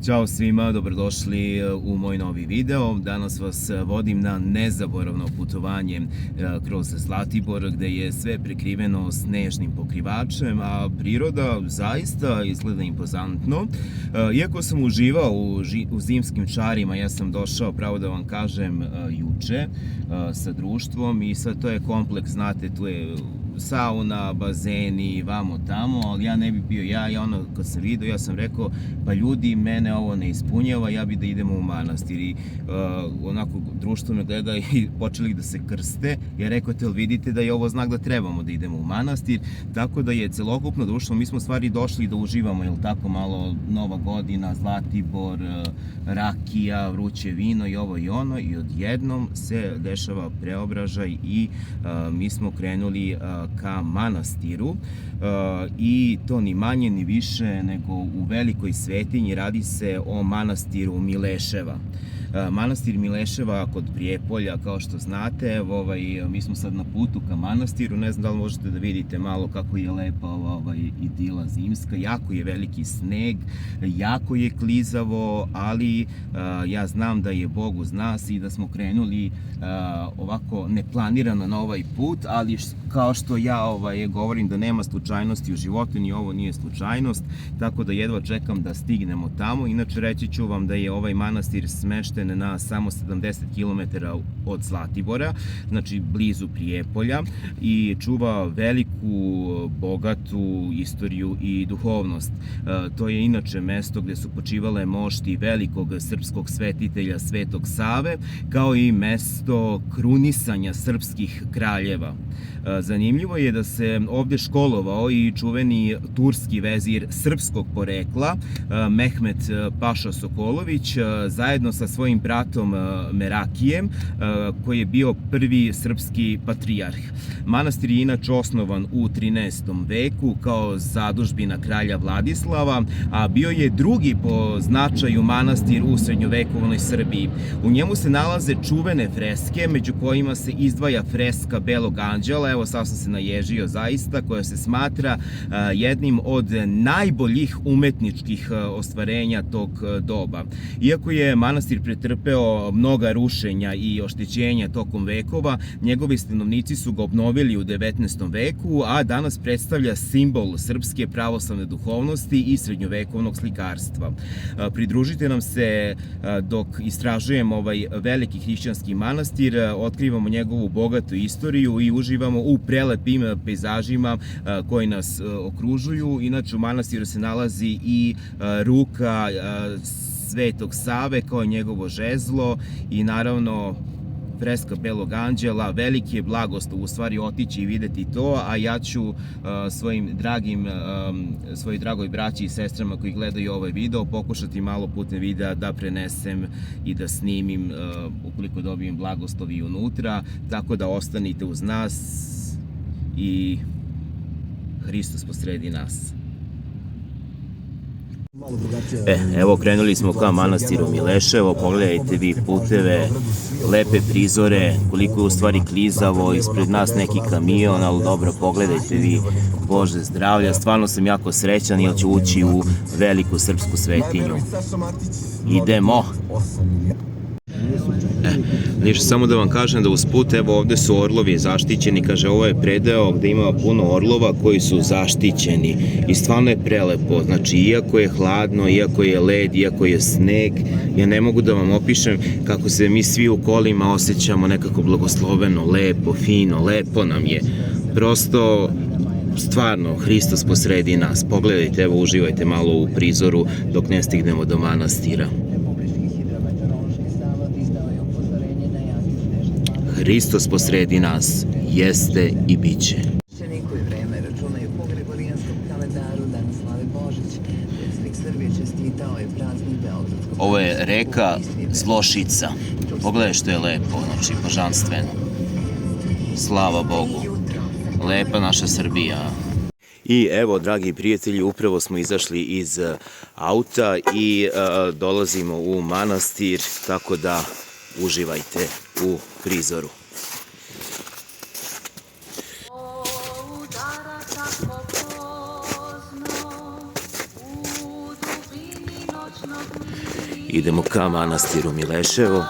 Ćao svima, dobrodošli u moj novi video. Danas vas vodim na nezaboravno putovanje kroz Zlatibor, gde je sve prekriveno snežnim pokrivačem, a priroda zaista izgleda impozantno. Iako sam uživao u zimskim čarima, ja sam došao, pravo da vam kažem, juče sa društvom i sad to je kompleks, znate, tu je sauna, bazeni, vamo tamo, ali ja ne bi bio ja ono kad sam vidio, ja sam rekao, pa ljudi, mene ovo ne ispunjava, ja bi da idemo u manastir i onako društvo me gleda i počeli da se krste, ja rekao, te li vidite da je ovo znak da trebamo da idemo u manastir, tako da je celokupno društvo, mi smo stvari došli da uživamo, jel tako, malo Nova godina, Zlatibor, rakija, vruće vino i ovo i ono, i odjednom se dešava preobražaj i mi smo krenuli ka manastiru i to ni manje ni više nego u velikoj svetinji. Radi se o manastiru Mileševa. Manastir Mileševa kod Prijepolja, kao što znate, mi smo sad na putu ka manastiru, ne znam da li možete da vidite malo kako je lepa ova idila zimska, jako je veliki sneg, jako je klizavo, ali ja znam da je Bog uz nas i da smo krenuli ovako neplanirano na ovaj put, ali kao što ja govorim da nema slučajnosti u životu, ni ovo nije slučajnost, tako da jedva čekam da stignemo tamo. Inače, reći ću vam da je ovaj manastir smešten na samo 70 km od Zlatibora, znači blizu Prijepolja, i čuva veliku, bogatu istoriju i duhovnost. To je inače mesto gde su počivale mošti velikog srpskog svetitelja Svetog Save, kao i mesto krunisanja srpskih kraljeva. Zanimljivo je da se ovde školovao i čuveni turski vezir srpskog porekla, Mehmet Paša Sokolović, zajedno sa svojim bratom Merakijem, koji je bio prvi srpski patrijarh. Manastir je inače osnovan u 13. veku kao zadužbina kralja Vladislava, a bio je drugi po značaju manastir u srednjovekovnoj Srbiji. U njemu se nalaze čuvene freske, među kojima se izdvaja freska Belog anđela, evo sad sam se naježio zaista, koja se smatra jednim od najboljih umetničkih ostvarenja tog doba. Iako je manastir pretrpeo mnoga rušenja i oštećenja tokom vekova, njegovi stanovnici su ga obnovili u 19. veku, a danas predstavlja simbol srpske pravoslavne duhovnosti i srednjovekovnog slikarstva. Pridružite nam se dok istražujemo ovaj veliki hrišćanski manastir, otkrivamo njegovu bogatu istoriju i uživamo u prelepim pejzažima koji nas okružuju. Inače, u manastiru se nalazi i ruka Svetog Save kao njegovo žezlo i naravno freska Belog anđela. Veliki je blagoslov u stvari otići i videti to, a ja ću svojoj dragoj braći i sestrama koji gledaju ovaj video pokušati malo putem videa da prenesem i da snimim ukoliko dobijem blagoslov i unutra, tako da ostanite uz nas i Hristos posredi nas. Evo, krenuli smo ka manastiru Mileševo, pogledajte vi puteve, lepe prizore, koliko je u stvari klizavo, ispred nas neki kamion, ali dobro, pogledajte vi, Bože zdravlja, stvarno sam jako srećan jer ću ući u veliku srpsku svetinju. Idemo! Ništa, samo da vam kažem da usput, evo ovde su orlovi zaštićeni, kaže ovo je predeo gde ima puno orlova koji su zaštićeni i stvarno je prelepo, znači iako je hladno, iako je led, iako je sneg, ja ne mogu da vam opišem kako se mi svi u kolima osjećamo nekako blagosloveno, lepo, fino, lepo nam je, prosto stvarno Hristos posredi nas. Pogledajte, evo uživajte malo u prizoru dok ne stignemo do manastira. Hristos posredi nas, jeste i bit će. Koji vreme računaju po Gregorijanskom kalendaru, danas slave Božić. Predsjednik Srbije čestitao je praznik Beogradskog. Ovo je reka Zlošica. Pogledaj što je lepo, znači božanstveno. Slava Bogu. Lepa naša Srbija. I evo, dragi prijatelji, upravo smo izašli iz auta i dolazimo u manastir, tako da uživajte u prizoru. Idemo ka manastiru Mileševo,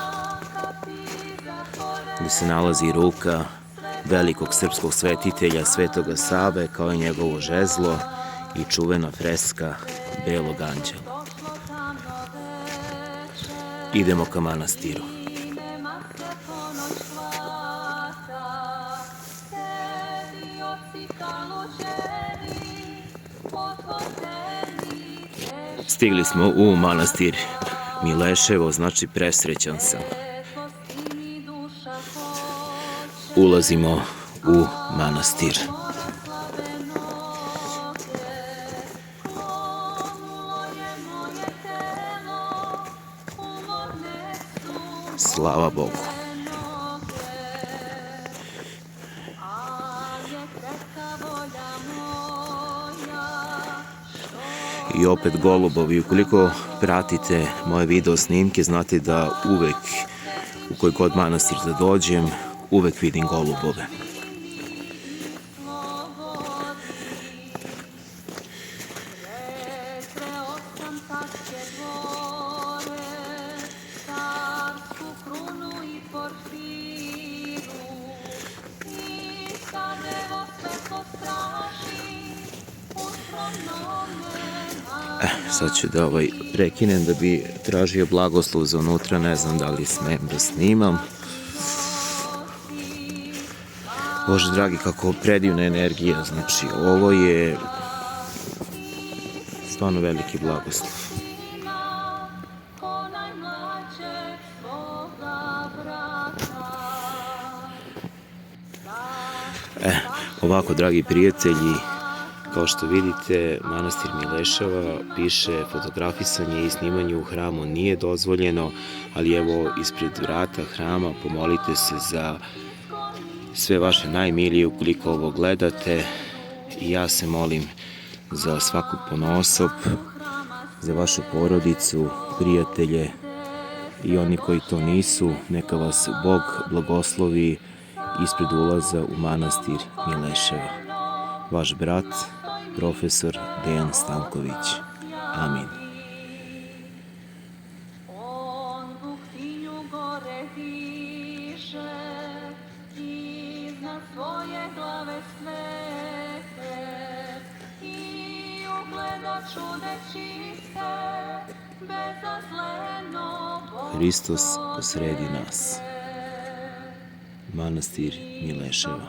gdje se nalazi ruka velikog srpskog svetitelja Svetoga Save, kao i njegovo žezlo i čuvena freska Belog anđela. Idemo ka manastiru. Stigli smo u manastir Mileševo, znači presrećan sam. Ulazimo u manastir. Slava Bogu. I opet golubovi. Ukoliko pratite moje video snimke, znate da uvek, u koji god manastir da dođem, uvek vidim golubove. Sad ću da prekinem da bi tražio blagoslov za unutra, ne znam da li smem da snimam. Bože dragi, kako predivna energija, znači ovo je stvarno veliki blagoslov. Ovako, dragi prijatelji, kao što vidite, manastir Mileševa piše fotografisanje i snimanje u hramu nije dozvoljeno, ali evo ispred vrata hrama pomolite se za sve vaše najmilije ukoliko ovo gledate. I ja se molim za svakog ponaosob, za vašu porodicu, prijatelje i oni koji to nisu. Neka vas Bog blagoslovi ispred ulaza u manastir Mileševa. Vaš brat, profesor Dejan Stanković. Amin. Hristos posredi nas. Manastir Mileševa.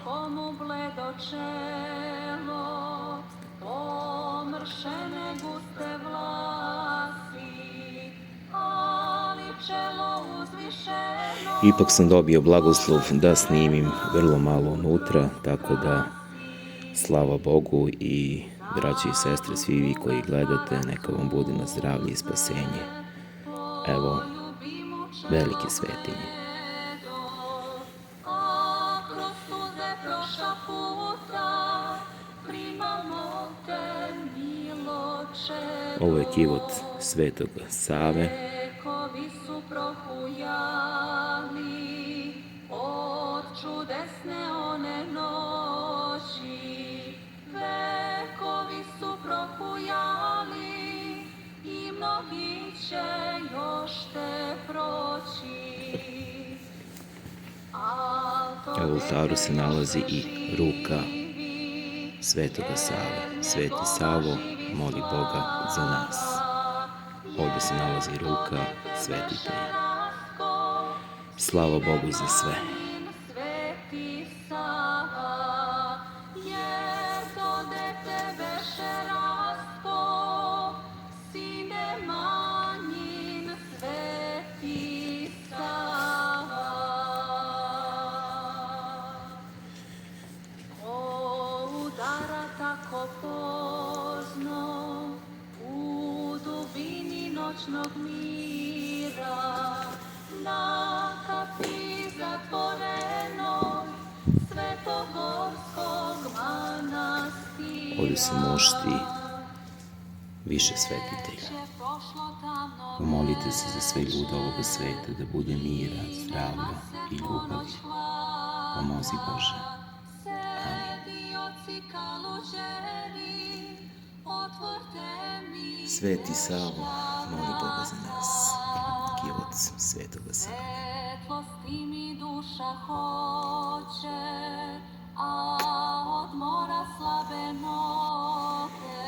Ipak sam dobio blagoslov da snimim vrlo malo unutra, tako da slava Bogu i braći i sestre, svi vi koji gledate, neka vam bude na zdravlje i spasenje. Evo, velike svetinje. Ovo je kivot Svetoga Save. U oltaru se nalazi i ruka Svetoga Save. Sveti Savo, moli Boga za nas. Ovdje se nalazi ruka svetitelja. Slava Bogu za sve. Noćnog mira, na kapi zatvorenoj Svetogorskog manastira. Ovdje se mošti više svetitelja. Pomolite se za sve ljude ovoga sveta, da bude mira, zdravlja i ljubavi. Pomozi Bože. Amin. Sveti Savo, Moli Boga za nas i od Svetoga Sina. Svetlosti mi duša hoće, a od mora slabe noge,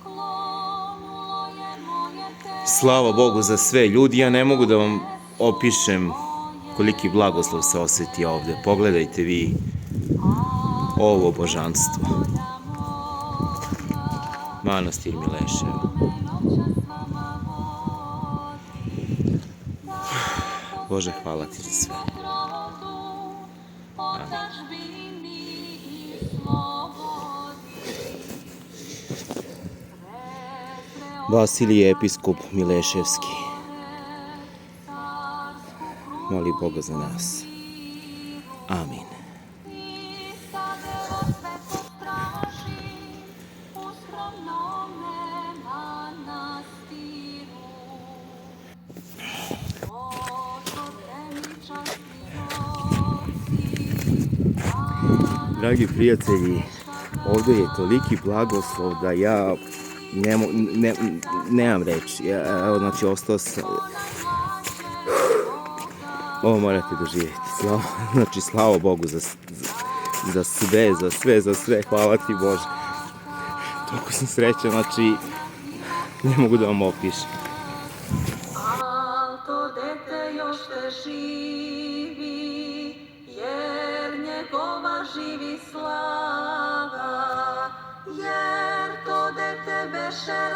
klonulo je moje telo. Slava Bogu za sve ljudi, ja ne mogu da vam opišem koliki blagoslov se osjeti ovde. Pogledajte vi ovo božanstvo. Manastir Mileševo. Bože, hvala ti za sve. Vasilije, episkop Mileševski, moli Boga za nas. Amin. Dragi prijatelji, ovdje je toliki blagoslov da ja nemam reći. Evo, znači, ostao sam... Ovo morate doživjeti. Znači, slava Bogu za sve. Hvala ti, Bože. Toliko sam srećan, znači, ne mogu da vam opišem. Al to dete još te živi, jer njegova živi slava, jer to dete beše